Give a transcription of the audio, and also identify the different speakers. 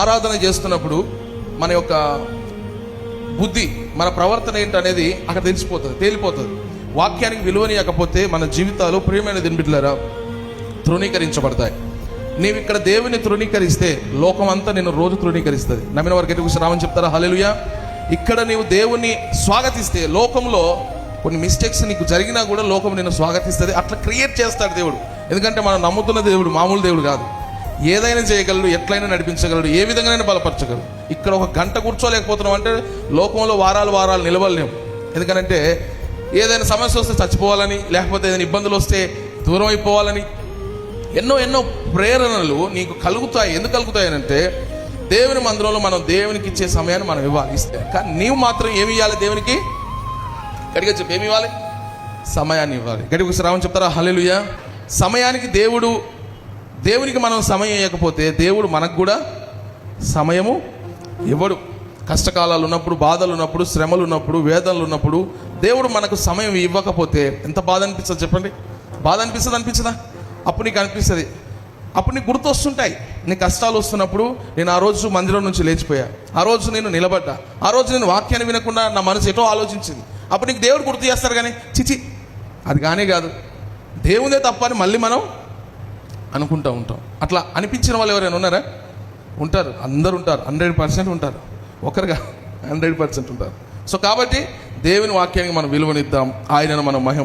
Speaker 1: ఆరాధన చేస్తున్నప్పుడు మన యొక్క బుద్ధి, మన ప్రవర్తన ఏంటనేది అక్కడ తేలిపోతుంది. వాక్యానికి విలువనియకపోతే మన జీవితాలు ప్రియమైన దినబిడ్డలారా తృణీకరించబడతాయి. నీవు ఇక్కడ దేవుని తృణీకరిస్తే లోకం అంతా నిన్ను రోజు తృణీకరిస్తుంది. నమ్మిన వారికి ఎదుగు రామని చెప్తారా? హల్లెలూయా. ఇక్కడ నీవు దేవుణ్ణి స్వాగతిస్తే లోకంలో కొన్ని మిస్టేక్స్ నీకు జరిగినా కూడా లోకం నిన్ను స్వాగతిస్తుంది. అట్లా క్రియేట్ చేస్తాడు దేవుడు. ఎందుకంటే మనం నమ్ముతున్న దేవుడు మామూలు దేవుడు కాదు. ఏదైనా చేయగలడు, ఎట్లయినా నడిపించగలడు, ఏ విధంగానైనా బలపరచగలడు. ఇక్కడ ఒక గంట కూర్చోలేకపోతున్నాం అంటే లోకంలో వారాలు నిలవలేము. ఎందుకంటే ఏదైనా సమస్య వస్తే చచ్చిపోవాలని, లేకపోతే ఏదైనా ఇబ్బందులు వస్తే దూరం అయిపోవాలని ఎన్నో ప్రేరణలు నీకు కలుగుతాయి. ఎందుకు కలుగుతాయి అంటే దేవుని మందిరంలో మనం దేవునికి ఇచ్చే సమయాన్ని మనం ఇవ్వాలి. ఇస్తే కానీ నీవు మాత్రం ఏమి ఇవ్వాలి? దేవునికి గట్టిగా చెప్పి ఏమి ఇవ్వాలి? సమయాన్ని ఇవ్వాలి. గట్టిగా రామని చెప్తారా? హల్లెలూయా. సమయానికి దేవునికి మనం సమయం ఇవ్వకపోతే దేవుడు మనకు కూడా సమయము ఇవ్వడు. కష్టకాలాలు ఉన్నప్పుడు, బాధలు ఉన్నప్పుడు, శ్రమలు ఉన్నప్పుడు, వేదనలు ఉన్నప్పుడు దేవుడు మనకు సమయం ఇవ్వకపోతే ఎంత బాధ అనిపిస్తుంది చెప్పండి. బాధ అనిపించదా? అప్పుడు నీకు అనిపిస్తుంది, అప్పుడు నీకు గుర్తు వస్తుంటాయి. నీ కష్టాలు వస్తున్నప్పుడు నేను ఆ రోజు మందిరం నుంచి లేచిపోయా, ఆ రోజు నేను నిలబడ్డా, ఆ రోజు నేను వాక్యాన్ని వినకుండా నా మనసు ఎటో ఆలోచించింది. అప్పుడు నీకు దేవుడు గుర్తు చేస్తారు. కానీ చిచి అది కానే కాదు, దేవుడే తప్ప అని మళ్ళీ మనం అనుకుంటూ ఉంటాం. అట్లా అనిపించిన వాళ్ళు ఎవరైనా ఉన్నారా? ఉంటారు, అందరు ఉంటారు, 100% ఉంటారు. ఒకరుగా 100% ఉంటారు. సో కాబట్టి దేవుని వాక్యానికి మనం విలువనిద్దాం, ఆయనను మనం మహిమ